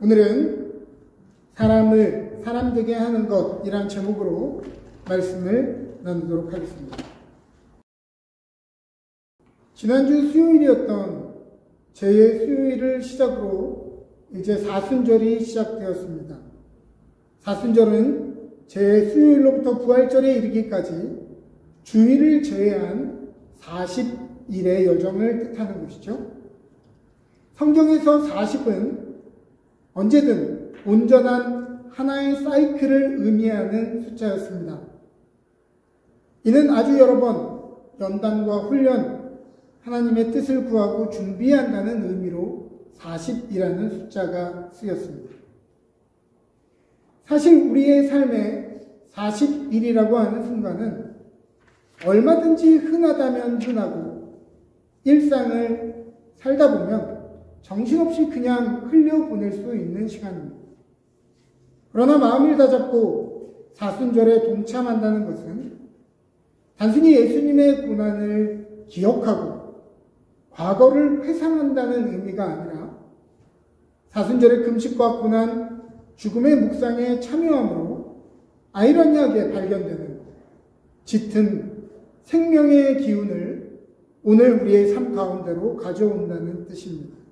오늘은 사람을 사람되게 하는 것이란 제목으로 말씀을 나누도록 하겠습니다. 지난주 수요일이었던 제 수요일을 시작으로 이제 사순절이 시작되었습니다. 사순절은 제 수요일로부터 부활절에 이르기까지 주일을 제외한 40일의 여정을 뜻하는 것이죠. 성경에서 40은 언제든 온전한 하나의 사이클을 의미하는 숫자였습니다. 이는 아주 여러 번 연단과 훈련, 하나님의 뜻을 구하고 준비한다는 의미로 40이라는 숫자가 쓰였습니다. 사실 우리의 삶에 40일이라고 하는 순간은 얼마든지 흔하다면 흔하고 일상을 살다 보면 정신없이 그냥 흘려보낼 수 있는 시간입니다. 그러나 마음을 다잡고 사순절에 동참한다는 것은 단순히 예수님의 고난을 기억하고 과거를 회상한다는 의미가 아니라 사순절의 금식과 고난, 죽음의 묵상에 참여함으로 아이러니하게 발견되는 짙은 생명의 기운을 오늘 우리의 삶 가운데로 가져온다는 뜻입니다.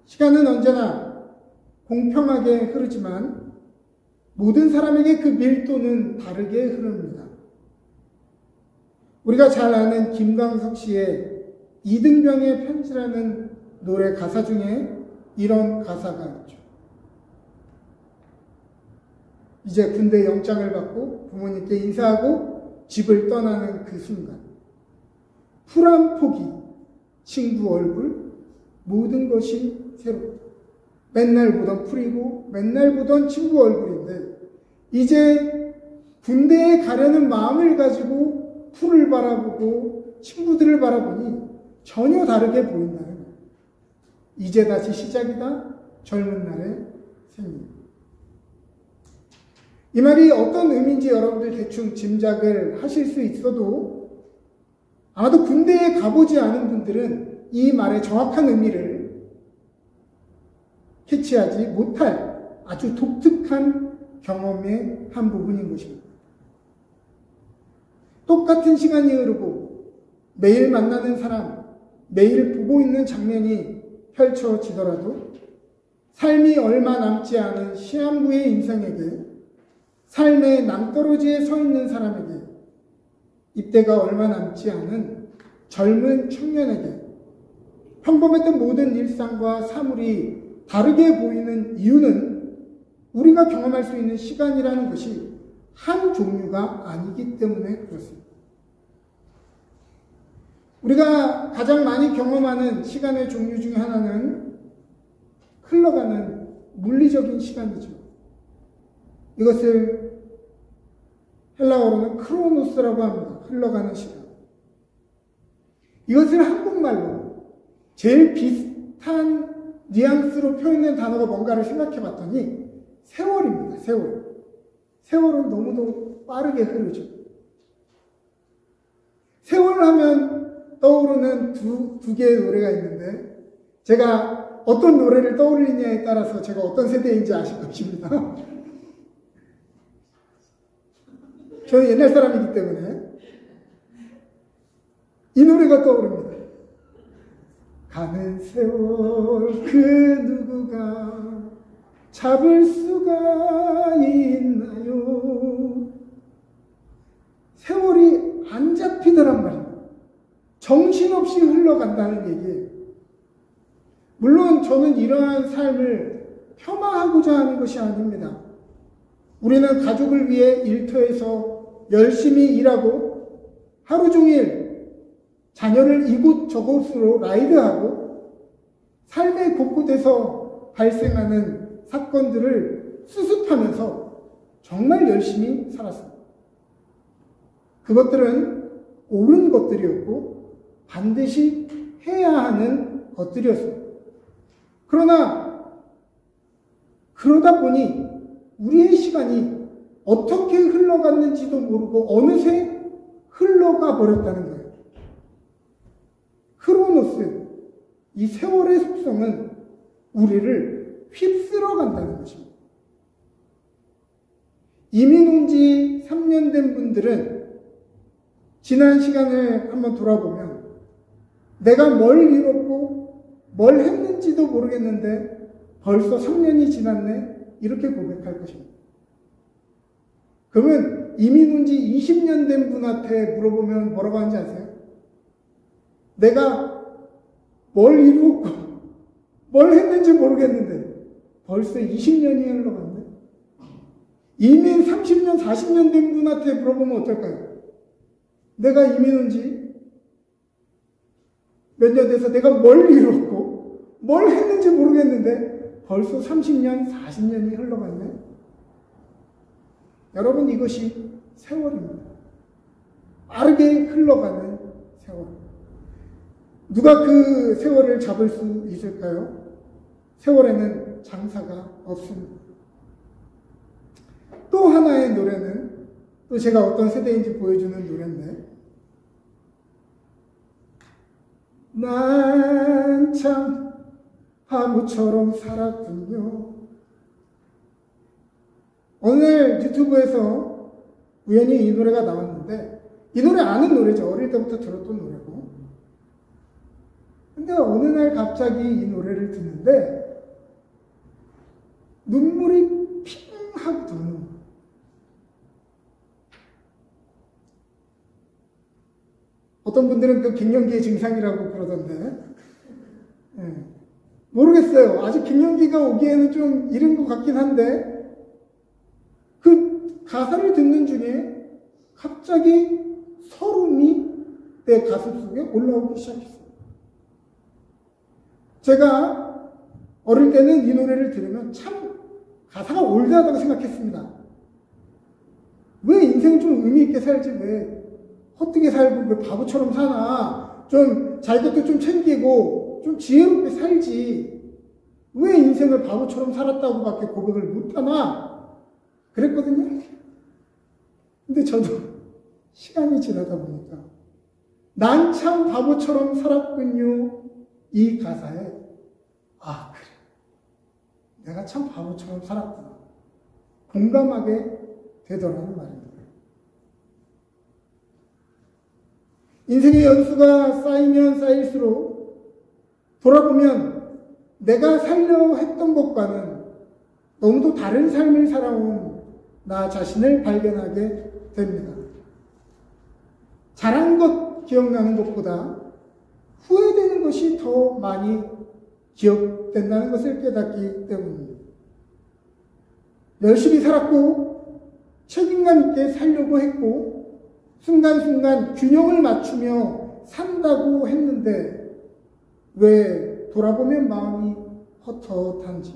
시간은 언제나 공평하게 흐르지만 모든 사람에게 그 밀도는 다르게 흐릅니다. 우리가 잘 아는 김광석 씨의 이등병의 편지라는 노래 가사 중에 이런 가사가 있죠. 이제 군대 영장을 받고 부모님께 인사하고 집을 떠나는 그 순간, 풀 한 포기, 친구 얼굴, 모든 것이 새롭다. 맨날 보던 풀이고 맨날 보던 친구 얼굴인데 이제 군대에 가려는 마음을 가지고 풀을 바라보고 친구들을 바라보니 전혀 다르게 보인다는 거예요. 이제 다시 시작이다. 젊은 날의 생일. 이 말이 어떤 의미인지 여러분들 대충 짐작을 하실 수 있어도 아마도 군대에 가보지 않은 분들은 이 말의 정확한 의미를 캐치하지 못할 아주 독특한 경험의 한 부분인 것입니다. 똑같은 시간이 흐르고 매일 만나는 사람, 매일 보고 있는 장면이 펼쳐지더라도 삶이 얼마 남지 않은 시한부의 인생에게, 삶의 낭떠러지에 서 있는 사람에게, 입대가 얼마 남지 않은 젊은 청년에게 평범했던 모든 일상과 사물이 다르게 보이는 이유는 우리가 경험할 수 있는 시간이라는 것이 한 종류가 아니기 때문에 그렇습니다. 우리가 가장 많이 경험하는 시간의 종류 중에 하나는 흘러가는 물리적인 시간이죠. 이것을 헬라어로는 크로노스라고 합니다. 흘러가는 시간. 이것을 한국말로 제일 비슷한 뉘앙스로 표현된 단어가 뭔가를 생각해 봤더니 세월입니다. 세월. 세월은 너무도 빠르게 흐르죠. 세월 하면 떠오르는 두 개의 노래가 있는데 제가 어떤 노래를 떠올리냐에 따라서 제가 어떤 세대인지 아실 것입니다. 저는 옛날 사람이기 때문에 이 노래가 떠오릅니다. 가는 세월 그 누구가 잡을 수가 있나요? 세월이 안 잡히더란 말입니다. 정신없이 흘러간다는 얘기예요. 물론 저는 이러한 삶을 폄하하고자 하는 것이 아닙니다. 우리는 가족을 위해 일터에서 열심히 일하고 하루 종일 자녀를 이곳 저곳으로 라이드하고 삶의 곳곳에서 발생하는 사건들을 수습하면서 정말 열심히 살았습니다. 그것들은 옳은 것들이었고 반드시 해야 하는 것들이었습니다. 그러다 보니 우리의 시간이 어떻게 흘러갔는지도 모르고 어느새 흘러가 버렸다는 거예요. 크로노스, 이 세월의 속성은 우리를 휩쓸어 간다는 것입니다. 이민 온 지 3년 된 분들은 지난 시간을 한번 돌아보면 내가 뭘 이뤘고 뭘 했는지도 모르겠는데 벌써 3년이 지났네? 이렇게 고백할 것입니다. 그러면 이민 온 지 20년 된 분한테 물어보면 뭐라고 하는지 아세요? 내가 뭘 이루었고 뭘 했는지 모르겠는데 벌써 20년이 흘러갔네? 이민 30년, 40년 된 분한테 물어보면 어떨까요? 내가 이민 온 지 몇 년 돼서 내가 뭘 이뤘고 뭘 했는지 모르겠는데 벌써 30년, 40년이 흘러갔네? 여러분, 이것이 세월입니다. 빠르게 흘러가는 세월. 누가 그 세월을 잡을 수 있을까요? 세월에는 장사가 없습니다. 또 하나의 노래는 또 제가 어떤 세대인지 보여주는 노래인데, 난 참 바보처럼 살았군요. 오늘 유튜브에서 우연히 이 노래가 나왔는데, 이 노래 아는 노래죠. 어릴 때부터 들었던 노래고. 근데 어느 날 갑자기 이 노래를 듣는데 눈물이 핑 하고 도는 거예요. 어떤 분들은 그 갱년기의 증상이라고 그러던데, 모르겠어요. 아직 갱년기가 오기에는 좀 이른 것 같긴 한데, 그 가사를 듣는 중에 갑자기 서름이 내 가슴 속에 올라오기 시작했어요. 제가 어릴 때는 이 노래를 들으면 참 가사가 올드하다고 생각했습니다. 왜 인생 좀 의미 있게 살지, 왜 헛되게 살고 왜 바보처럼 사나, 좀 자기 것도 좀 챙기고 좀 지혜롭게 살지, 왜 인생을 바보처럼 살았다고밖에 고백을 못하나 그랬거든요. 근데 저도 시간이 지나다 보니까 난 참 바보처럼 살았군요, 이 가사에, 아 그래, 내가 참 바보처럼 살았구나, 공감하게 되더라는 말입니다. 인생의 연수가 쌓이면 쌓일수록 돌아보면 내가 살려 했던 것과는 너무도 다른 삶을 살아온 나 자신을 발견하게 됩니다. 잘한 것 기억나는 것보다 후회되는 것이 더 많이 기억된다는 것을 깨닫기 때문입니다. 열심히 살았고 책임감 있게 살려고 했고 순간순간 균형을 맞추며 산다고 했는데 왜 돌아보면 마음이 헛헛한지,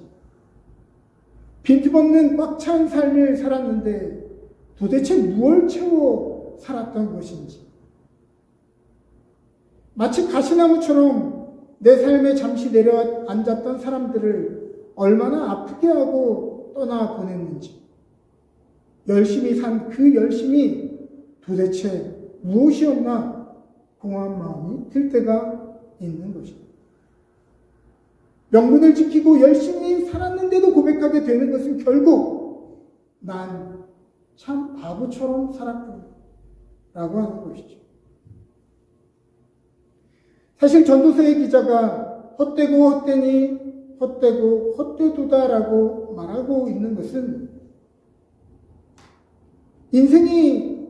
빈틈없는 꽉 찬 삶을 살았는데 도대체 무엇을 채워 살았던 것인지, 마치 가시나무처럼 내 삶에 잠시 내려앉았던 사람들을 얼마나 아프게 하고 떠나보냈는지, 열심히 산 그 열심이 도대체 무엇이었나 공허한 마음이 들 때가 있는 것입니다. 명분을 지키고 열심히 살았는데도 고백하게 되는 것은 결국 난 참 바보처럼 살았구나 라고 하는 것이죠. 사실 전도서의 기자가 헛되고 헛되니 헛되고 헛되도다라고 말하고 있는 것은 인생이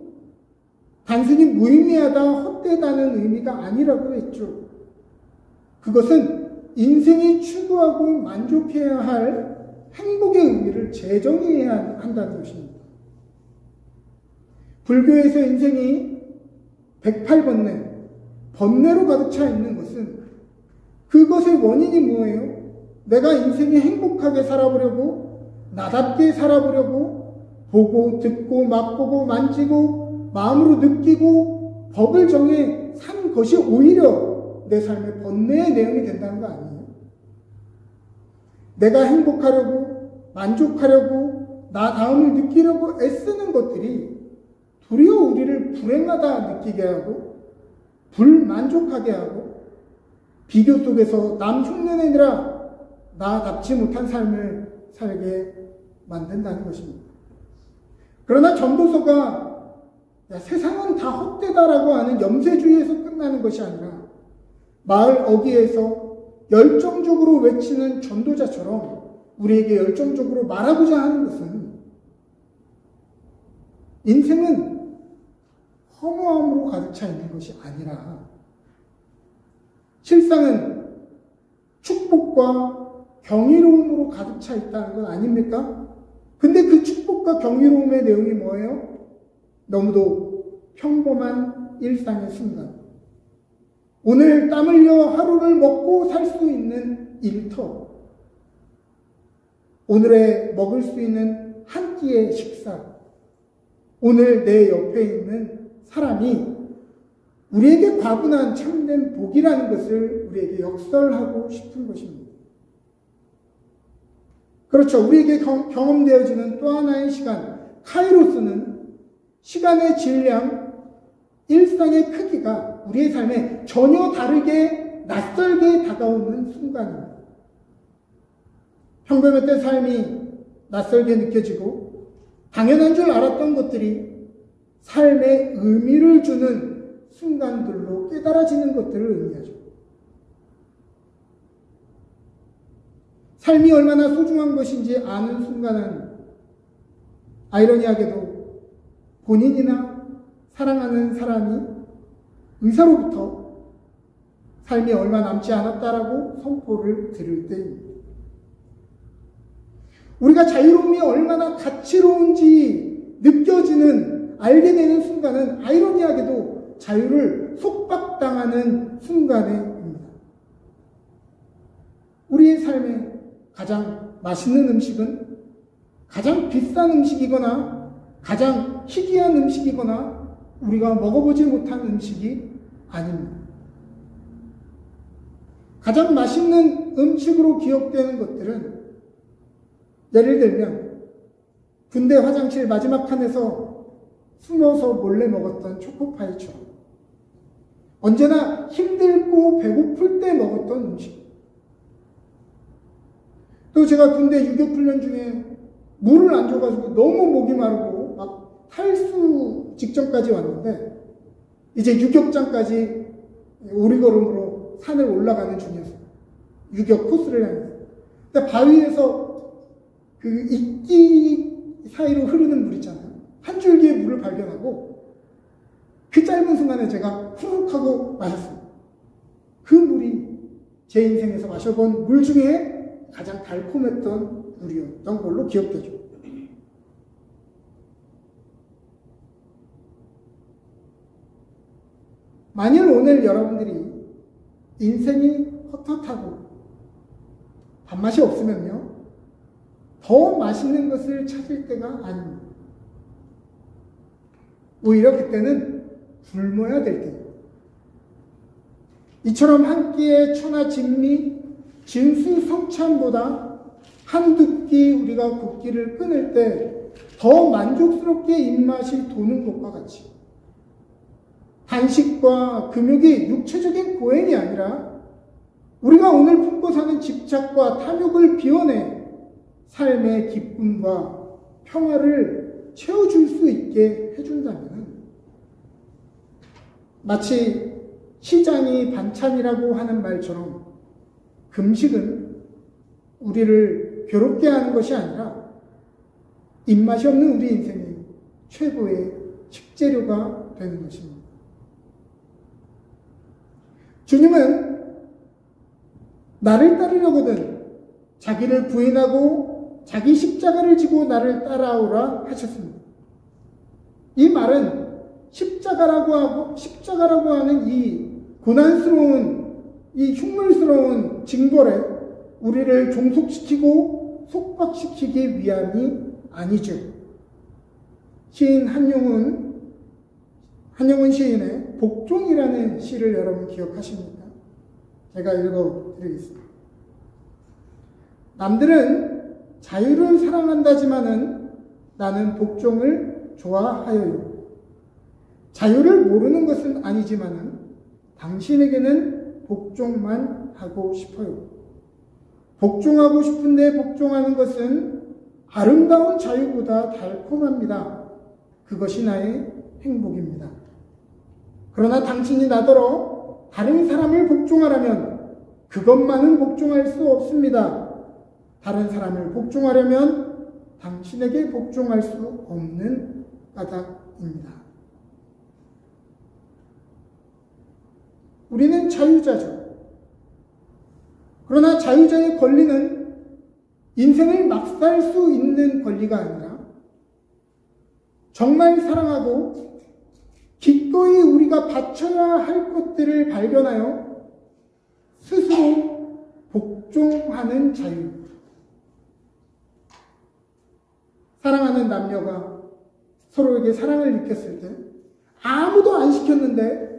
단순히 무의미하다, 헛되다는 의미가 아니라고 했죠. 그것은 인생이 추구하고 만족해야 할 행복의 의미를 재정의해야 한다는 것입니다. 불교에서 인생이 108번뇌, 번뇌로 가득 차 있는 것은 그것의 원인이 뭐예요? 내가 인생이 행복하게 살아보려고, 나답게 살아보려고, 보고, 듣고, 맛보고, 만지고, 마음으로 느끼고, 법을 정해 산 것이 오히려 내 삶의 번뇌의 내용이 된다는 거 아니에요? 내가 행복하려고, 만족하려고, 나 다음을 느끼려고 애쓰는 것들이 도리어 우리를 불행하다 느끼게 하고, 불만족하게 하고, 비교 속에서 남 흉내내느라 나답지 못한 삶을 살게 만든다는 것입니다. 그러나 전도서가 세상은 다 헛되다라고 하는 염세주의에서 끝나는 것이 아니라 마을 어귀에서 열정적으로 외치는 전도자처럼 우리에게 열정적으로 말하고자 하는 것은 인생은 허무함으로 가득 차 있는 것이 아니라 실상은 축복과 경이로움으로 가득 차 있다는 건 아닙니까? 근데 그 축복과 경이로움의 내용이 뭐예요? 너무도 평범한 일상의 순간. 오늘 땀 흘려 하루를 먹고 살 수 있는 일터. 오늘에 먹을 수 있는 한 끼의 식사. 오늘 내 옆에 있는 사람이 우리에게 과분한 참된 복이라는 것을 우리에게 역설하고 싶은 것입니다. 그렇죠. 우리에게 경험되어지는 또 하나의 시간, 카이로스는 시간의 질량, 일상의 크기가 우리의 삶에 전혀 다르게 낯설게 다가오는 순간입니다. 평범했던 삶이 낯설게 느껴지고 당연한 줄 알았던 것들이 삶에 의미를 주는 순간들로 깨달아지는 것들을 의미하죠. 삶이 얼마나 소중한 것인지 아는 순간은 아이러니하게도 본인이나 사랑하는 사람이 의사로부터 삶이 얼마 남지 않았다라고 선포를 들을 때입니다. 우리가 자유로움이 얼마나 가치로운지 느껴지는, 알게 되는 순간은 아이러니하게도 자유를 속박당하는 순간입니다. 우리의 삶에 가장 맛있는 음식은 가장 비싼 음식이거나 가장 희귀한 음식이거나 우리가 먹어보지 못한 음식이 아닙니다. 가장 맛있는 음식으로 기억되는 것들은 예를 들면 군대 화장실 마지막 칸에서 숨어서 몰래 먹었던 초코파이처럼 언제나 힘들고 배고플 때 먹었던 음식. 또 제가 군대 유교훈련 중에 물을 안 줘가지고 너무 목이 마르고 막 탈수 직전까지 왔는데 이제 유격장까지 오리걸음으로 산을 올라가는 중이었어요. 유격 코스를 향해서. 근데 바위에서 그 이끼 사이로 흐르는 물 있잖아요. 한 줄기의 물을 발견하고 그 짧은 순간에 제가 후룩 하고 마셨습니다. 그 물이 제 인생에서 마셔본 물 중에 가장 달콤했던 물이었던 걸로 기억되죠. 만일 오늘 여러분들이 인생이 헛헛하고 밥맛이 없으면요, 더 맛있는 것을 찾을 때가 아닙니다. 오히려 그때는 굶어야 될 때입니다. 이처럼 한 끼의 천하 진미, 진수 성찬보다 한두 끼 우리가 곱기를 끊을 때 더 만족스럽게 입맛이 도는 것과 같이 단식과 금욕이 육체적인 고행이 아니라 우리가 오늘 품고 사는 집착과 탐욕을 비워내 삶의 기쁨과 평화를 채워줄 수 있게 해준다면 마치 시장이 반찬이라고 하는 말처럼 금식은 우리를 괴롭게 하는 것이 아니라 입맛이 없는 우리 인생의 최고의 식재료가 되는 것입니다. 주님은 나를 따르려거든 자기를 부인하고 자기 십자가를 지고 나를 따라오라 하셨습니다. 이 말은 십자가라고 하는 이 고난스러운, 이 흉물스러운 징벌에 우리를 종속시키고 속박시키기 위함이 아니죠. 시인 한용운 시인의 복종이라는 시를 여러분 기억하십니까? 제가 읽어드리겠습니다. 남들은 자유를 사랑한다지만은 나는 복종을 좋아하여요. 자유를 모르는 것은 아니지만은 당신에게는 복종만 하고 싶어요. 복종하고 싶은데 복종하는 것은 아름다운 자유보다 달콤합니다. 그것이 나의 행복입니다. 그러나 당신이 나더러 다른 사람을 복종하라면 그것만은 복종할 수 없습니다. 다른 사람을 복종하려면 당신에게 복종할 수 없는 까닭입니다. 우리는 자유자죠. 그러나 자유자의 권리는 인생을 막 살 수 있는 권리가 아니라 정말 사랑하고 기꺼이 우리가 바쳐야 할 것들을 발견하여 스스로 복종하는 자유. 사랑하는 남녀가 서로에게 사랑을 느꼈을 때 아무도 안 시켰는데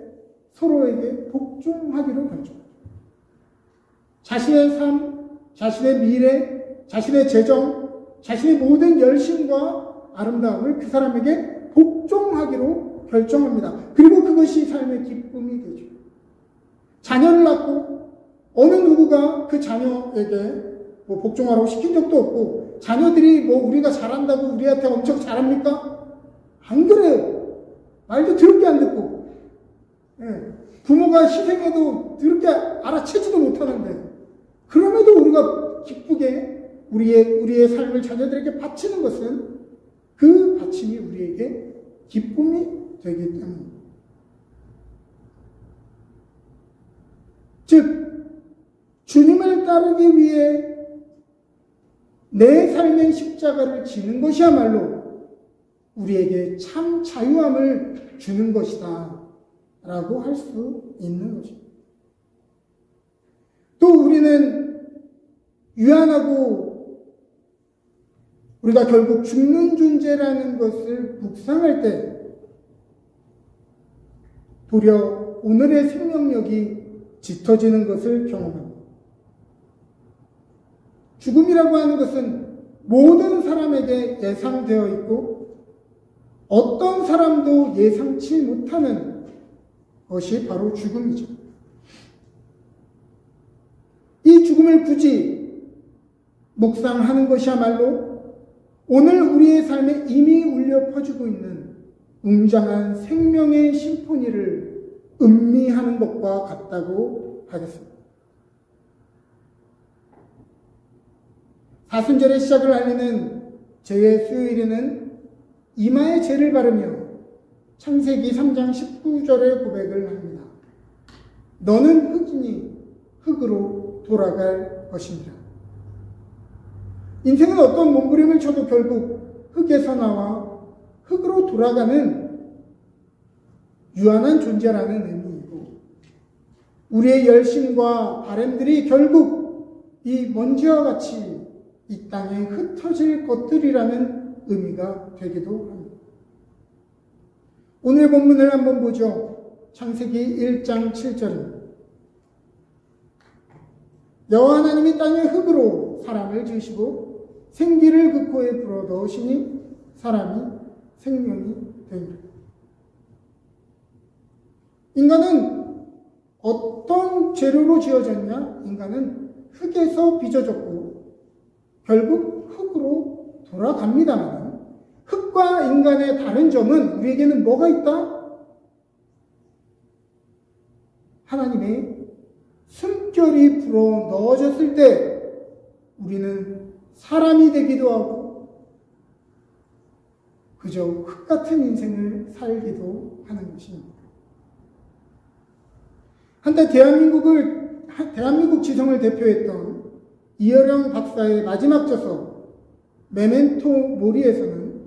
서로에게 복종하기로 결정합니다. 자신의 삶, 자신의 미래, 자신의 재정, 자신의 모든 열심과 아름다움을 그 사람에게 복종하기로 결정합니다. 그리고 그것이 삶의 기쁨이 되죠. 자녀를 낳고 어느 누구가 그 자녀에게 복종하라고 시킨 적도 없고, 자녀들이 우리가 잘한다고 우리한테 엄청 잘합니까? 안 그래요. 말도 더럽게 안 듣고, 부모가 희생해도 더럽게 알아채지도 못하는데, 그럼에도 우리가 기쁘게 우리의 삶을 자녀들에게 바치는 것은 그 바침이 우리에게 기쁨이 되기 때문입니다. 즉, 주님을 따르기 위해 내 삶의 십자가를 지는 것이야말로 우리에게 참 자유함을 주는 것이다 라고 할 수 있는 것입니다. 또 우리는 유한하고 우리가 결국 죽는 존재라는 것을 묵상할 때 도리어 오늘의 생명력이 짙어지는 것을 경험합니다. 죽음이라고 하는 것은 모든 사람에게 예상되어 있고 어떤 사람도 예상치 못하는 것이 바로 죽음이죠. 이 죽음을 굳이 묵상하는 것이야말로 오늘 우리의 삶에 이미 울려 퍼지고 있는 웅장한 생명의 심포니를 음미하는 것과 같다고 하겠습니다. 사순절의 시작을 알리는 제의 수요일에는 이마에 죄를 바르며 창세기 3장 19절의 고백을 합니다. 너는 흙이니 흙으로 돌아갈 것이니라. 인생은 어떤 몸부림을 쳐도 결국 흙에서 나와 흙으로 돌아가는 유한한 존재라는 의미이고, 우리의 열심과 바람들이 결국 이 먼지와 같이 이 땅에 흩어질 것들이라는 의미가 되기도 합니다. 오늘 본문을 한번 보죠. 창세기 1장 7절입니다. 여호와 하나님이 땅의 흙으로 사람을 지으시고 생기를 그 코에 불어 넣으시니 사람이 생명이 되니라. 인간은 어떤 재료로 지어졌냐? 인간은 흙에서 빚어졌고 결국 흙으로 돌아갑니다만, 흙과 인간의 다른 점은 우리에게는 뭐가 있다? 하나님의 숨결이 불어 넣어졌을 때 우리는 사람이 되기도 하고 그저 흙 같은 인생을 살기도 하는 것입니다. 한때 대한민국 지성을 대표했던 이어령 박사의 마지막 저서 메멘토 모리에서는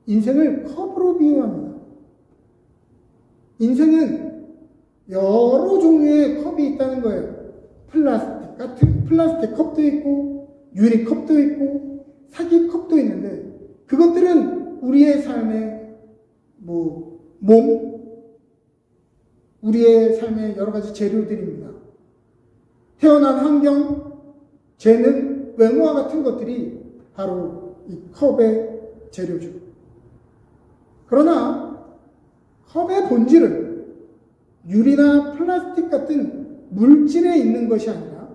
인생을 컵으로 비유합니다. 인생은 여러 종류의 컵이 있다는 거예요. 플라스틱 컵도 있고 유리컵도 있고 사기컵도 있는데, 그것들은 우리의 삶의 우리의 삶의 여러 가지 재료들입니다. 태어난 환경, 재능, 외모와 같은 것들이 바로 이 컵의 재료죠. 그러나 컵의 본질은 유리나 플라스틱 같은 물질에 있는 것이 아니라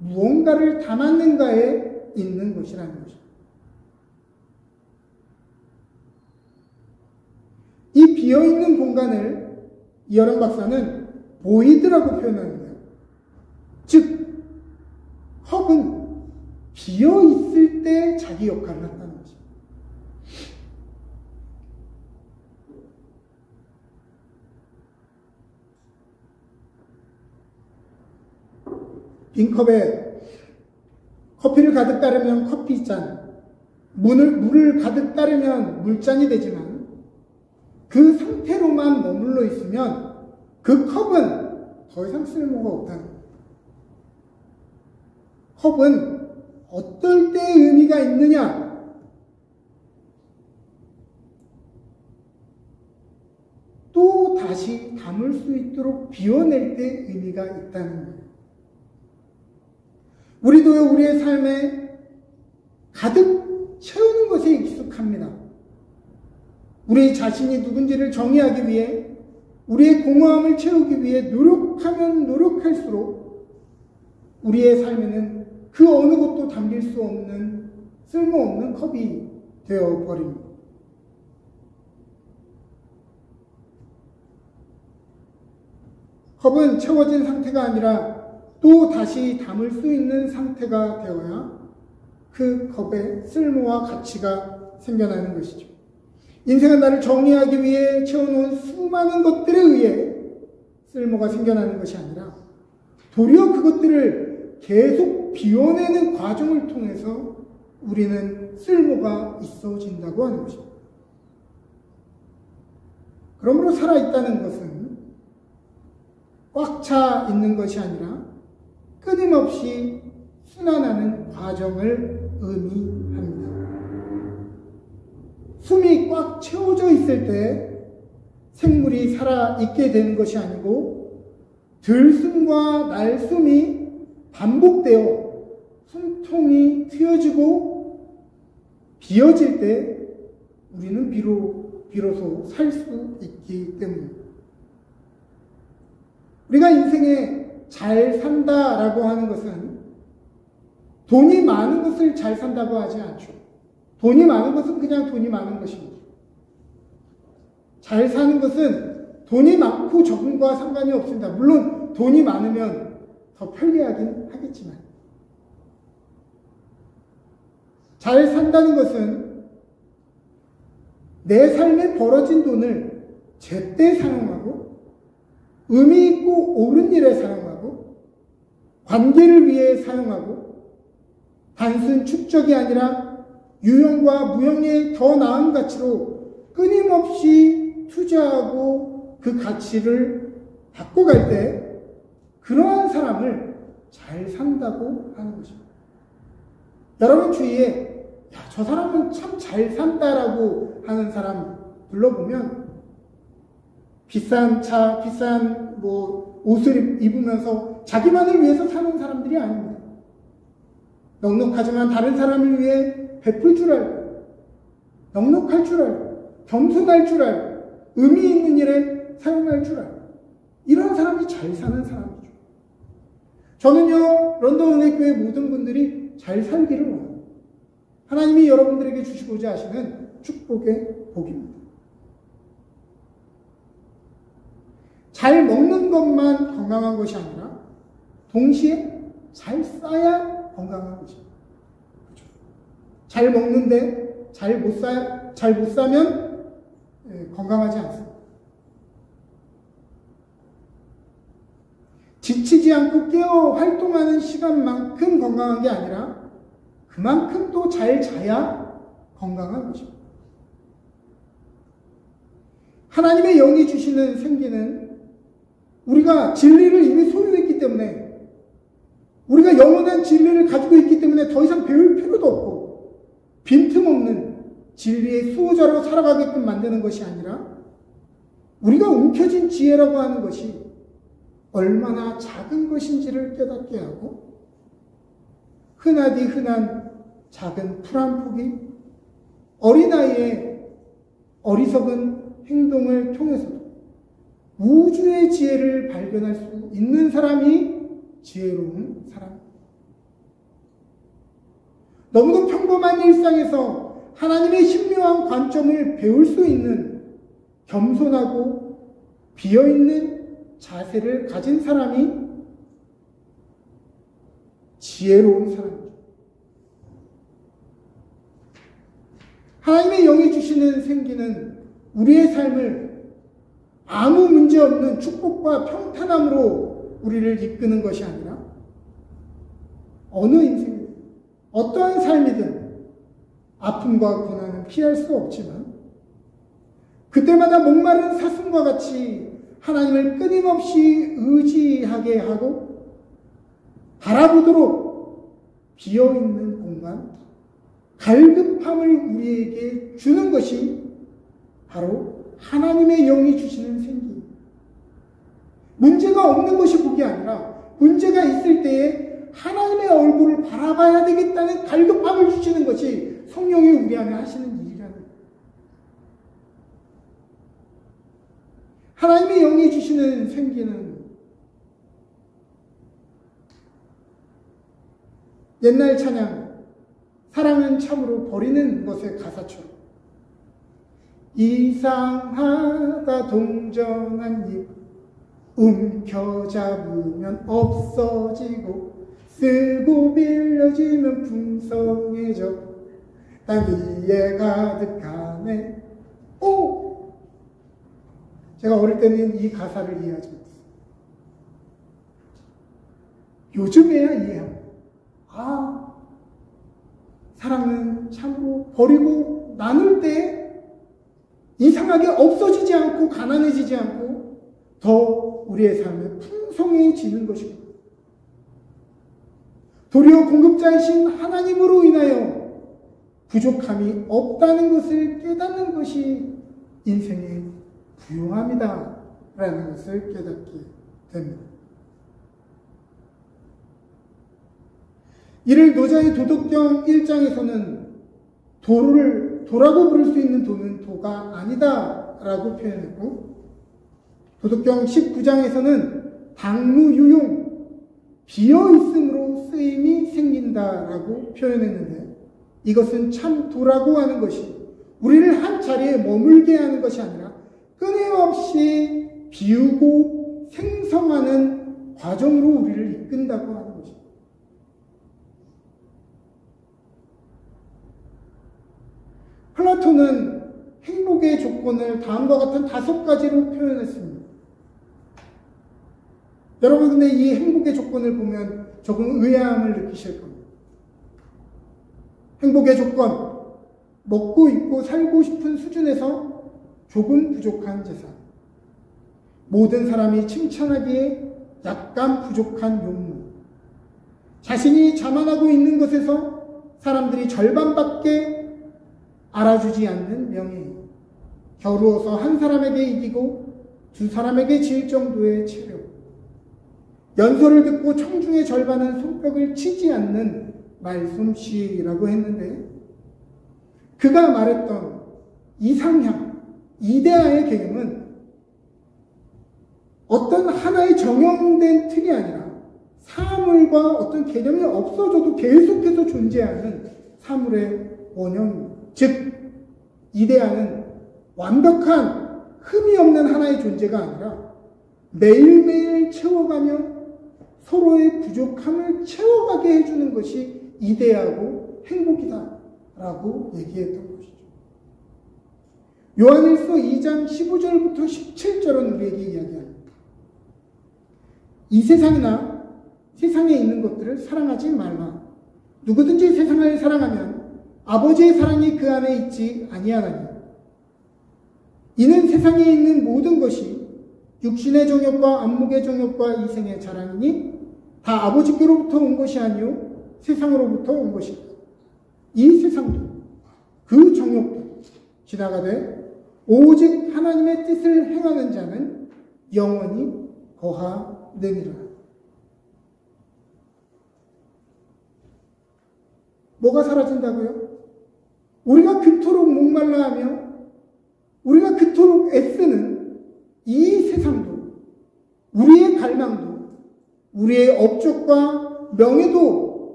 무언가를 담았는가에 있는 것이라는 것입니다. 이 비어있는 공간을 이어령 박사는 보이드라고 표현하는 거예요. 즉, 컵은 비어있을 때 자기 역할을 한다는 것입니다. 빈 컵에 커피를 가득 따르면 커피잔, 물을 가득 따르면 물잔이 되지만 그 상태로만 머물러 있으면 그 컵은 더 이상 쓸모가 없다는 겁니다. 컵은 어떨 때 의미가 있느냐? 또 다시 담을 수 있도록 비워낼 때 의미가 있다는 거예요. 우리도요, 우리의 삶에 가득 채우는 것에 익숙합니다. 우리 자신이 누군지를 정의하기 위해, 우리의 공허함을 채우기 위해 노력하면 노력할수록 우리의 삶에는 그 어느 것도 담길 수 없는 쓸모없는 컵이 되어버립니다. 컵은 채워진 상태가 아니라 또 다시 담을 수 있는 상태가 되어야 그 컵의 쓸모와 가치가 생겨나는 것이죠. 인생은 나를 정의하기 위해 채워놓은 수많은 것들에 의해 쓸모가 생겨나는 것이 아니라 도리어 그것들을 계속 비워내는 과정을 통해서 우리는 쓸모가 있어진다고 하는 것입니다. 그러므로 살아있다는 것은 꽉 차 있는 것이 아니라 끊임없이 순환하는 과정을 의미합니다. 숨이 꽉 채워져 있을 때 생물이 살아있게 되는 것이 아니고 들숨과 날숨이 반복되어 숨통이 트여지고 비어질 때 우리는 비로소 살 수 있기 때문입니다. 우리가 인생에 잘 산다라고 하는 것은 돈이 많은 것을 잘 산다고 하지 않죠. 돈이 많은 것은 그냥 돈이 많은 것입니다. 잘 사는 것은 돈이 많고 적은과 상관이 없습니다. 물론 돈이 많으면 더 편리하긴 하겠지만 잘 산다는 것은 내 삶에 벌어진 돈을 제때 사용하고 의미 있고 옳은 일에 사용하고 관계를 위해 사용하고 단순 축적이 아니라 유형과 무형의 더 나은 가치로 끊임없이 투자하고 그 가치를 바꿔갈 때 그러한 사람을 잘 산다고 하는 것입니다. 여러분 주위에 저 사람은 참 잘 산다라고 하는 사람 불러보면 비싼 차, 비싼 옷을 입으면서 자기만을 위해서 사는 사람들이 아닙니다. 넉넉하지만 다른 사람을 위해 베풀 줄 알고, 넉넉할 줄 알고, 겸손할 줄 알고, 의미 있는 일에 사용할 줄 알고, 이런 사람이 잘 사는 사람이죠. 저는요, 런던 은혜교회 모든 분들이 잘 살기를 원합니다. 하나님이 여러분들에게 주시고자 하시는 축복의 복입니다. 잘 먹는 것만 건강한 것이 아니라 동시에 잘 싸야 건강한 것입니다. 그렇죠? 잘 먹는데 잘 못 싸면 건강하지 않습니다. 지치지 않고 깨어 활동하는 시간만큼 건강한 게 아니라 그만큼 또 잘 자야 건강한 것입니다. 하나님의 영이 주시는 생기는 우리가 진리를 이미 소유했기 때문에 우리가 영원한 진리를 가지고 있기 때문에 더 이상 배울 필요도 없고 빈틈없는 진리의 수호자로 살아가게끔 만드는 것이 아니라 우리가 움켜진 지혜라고 하는 것이 얼마나 작은 것인지를 깨닫게 하고 흔하디 흔한 작은 풀 한 폭이 어린아이의 어리석은 행동을 통해서도 우주의 지혜를 발견할 수 있는 사람이 지혜로운 사람. 너무도 평범한 일상에서 하나님의 신묘한 관점을 배울 수 있는 겸손하고 비어있는 자세를 가진 사람이 지혜로운 사람입니다. 하나님의 영이 주시는 생기는 우리의 삶을 아무 문제 없는 축복과 평탄함으로 우리를 이끄는 것이 아니라 어느 인생이든 어떠한 삶이든 아픔과 고난은 피할 수 없지만 그때마다 목마른 사슴과 같이 하나님을 끊임없이 의지하게 하고 바라보도록 비어있는 공간, 갈급함을 우리에게 주는 것이 바로 하나님의 영이 주시는 생기. 문제가 없는 것이 복이 아니라 문제가 있을 때에 하나님의 얼굴을 바라봐야 되겠다는 갈급함을 주시는 것이 성령이 우리 안에 하시는 일이라는 거예요. 하나님의 영이 주시는 생기는 옛날 찬양 사랑은 참으로 버리는 것의 가사처럼 이상하다 동전한 잎 움켜잡으면 없어지고 쓰고 빌려지면 풍성해져 땅 위에 가득하네. 오! 제가 어릴 때는 이 가사를 이해하지 못했어요. 요즘에야 이해합니다. 아, 사랑은 참으로 버리고 나눌 때 이상하게 없어지지 않고 가난해지지 않고 더 우리의 삶에 풍성해지는 것입니다. 도리어 공급자이신 하나님으로 인하여 부족함이 없다는 것을 깨닫는 것이 인생의 부요함이다 라는 것을 깨닫게 됩니다. 이를 노자의 도덕경 1장에서는 도라고 부를 수 있는 도는 도가 아니다 라고 표현했고 도덕경 19장에서는 당무유용 비어있음으로 쓰임이 생긴다 라고 표현했는데 이것은 참 도라고 하는 것이 우리를 한 자리에 머물게 하는 것이 아니라 끊임없이 비우고 생성하는 과정으로 우리를 이끈다고 하는 것입니다. 플라톤은 행복의 조건을 다음과 같은 5가지로 표현했습니다. 여러분 근데 이 행복의 조건을 보면 조금 의아함을 느끼실 겁니다. 행복의 조건, 먹고 입고 살고 싶은 수준에서 조금 부족한 재산, 모든 사람이 칭찬하기에 약간 부족한 용무, 자신이 자만하고 있는 것에서 사람들이 절반밖에 알아주지 않는 명예, 겨루어서 한 사람에게 이기고 두 사람에게 질 정도의 체력, 연설을 듣고 청중의 절반은 손뼉을 치지 않는 말솜씨라고 했는데 그가 말했던 이상향, 이데아의 개념은 어떤 하나의 정형된 틀이 아니라 사물과 어떤 개념이 없어져도 계속해서 존재하는 사물의 원형입니다. 즉 이데아는 완벽한 흠이 없는 하나의 존재가 아니라 매일매일 채워가며 서로의 부족함을 채워가게 해주는 것이 이데아고 행복이다 라고 얘기했던 것이죠. 요한일서 2장 15절부터 17절은 우리에게 이야기합니다. 이 세상이나 세상에 있는 것들을 사랑하지 말라. 누구든지 세상을 사랑하면 아버지의 사랑이 그 안에 있지 아니하나니 이는 세상에 있는 모든 것이 육신의 정욕과 안목의 정욕과 이생의 자랑이니 다 아버지께로부터 온 것이 아니요 세상으로부터 온 것이다. 이 세상도 그 정욕도 지나가되 오직 하나님의 뜻을 행하는 자는 영원히 거하느니라. 뭐가 사라진다고요? 우리가 그토록 목말라하며 우리가 그토록 애쓰는 이 세상도 우리의 갈망도 우리의 업적과 명예도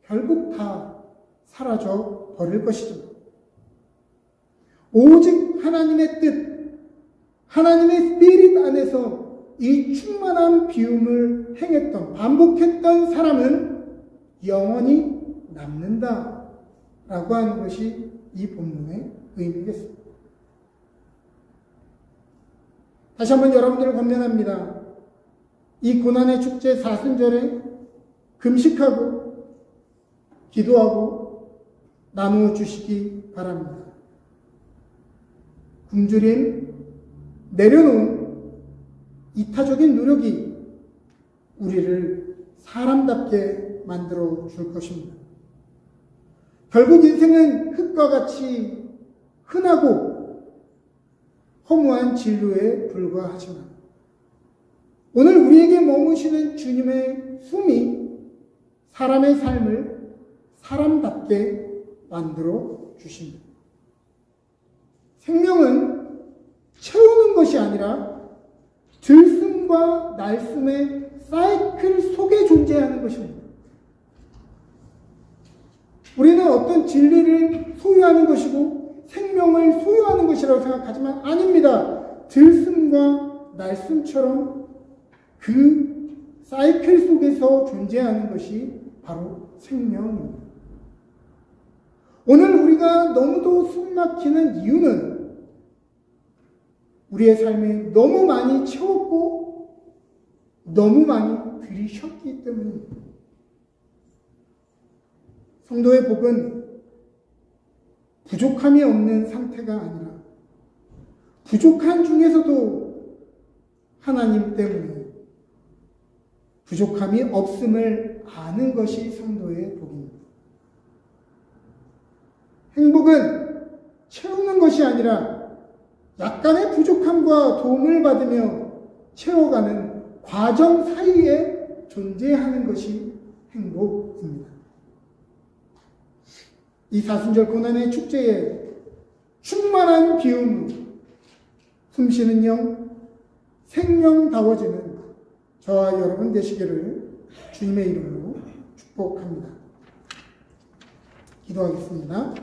결국 다 사라져 버릴 것이죠. 오직 하나님의 뜻, 하나님의 스피릿 안에서 이 충만한 비움을 행했던, 반복했던 사람은 영원히 남는다 라고 하는 것이 이 본문의 의미겠습니다. 다시 한번 여러분들을 권면합니다. 이 고난의 축제 사순절에 금식하고 기도하고 나누어 주시기 바랍니다. 굶주림, 내려놓은 이타적인 노력이 우리를 사람답게 만들어 줄 것입니다. 결국 인생은 흙과 같이 흔하고 허무한 진로에 불과하지만 오늘 우리에게 머무시는 주님의 숨이 사람의 삶을 사람답게 만들어 주십니다. 생명은 채우는 것이 아니라 들숨과 날숨의 사이클 속에 존재하는 것입니다. 우리는 어떤 진리를 소유하는 것이고 생명을 소유하는 것이라고 생각하지만 아닙니다. 들숨과 날숨처럼 그 사이클 속에서 존재하는 것이 바로 생명입니다. 오늘 우리가 너무도 숨막히는 이유는 우리의 삶에 너무 많이 채웠고 너무 많이 들이셨기 때문입니다. 성도의 복은 부족함이 없는 상태가 아니라 부족한 중에서도 하나님 때문에 부족함이 없음을 아는 것이 성도의 복입니다. 행복은 채우는 것이 아니라 약간의 부족함과 도움을 받으며 채워가는 과정 사이에 존재하는 것이 행복입니다. 이 사순절 고난의 축제에 충만한 비움으로 숨쉬는 영, 생명다워지는 저와 여러분 되시기를 주님의 이름으로 축복합니다. 기도하겠습니다.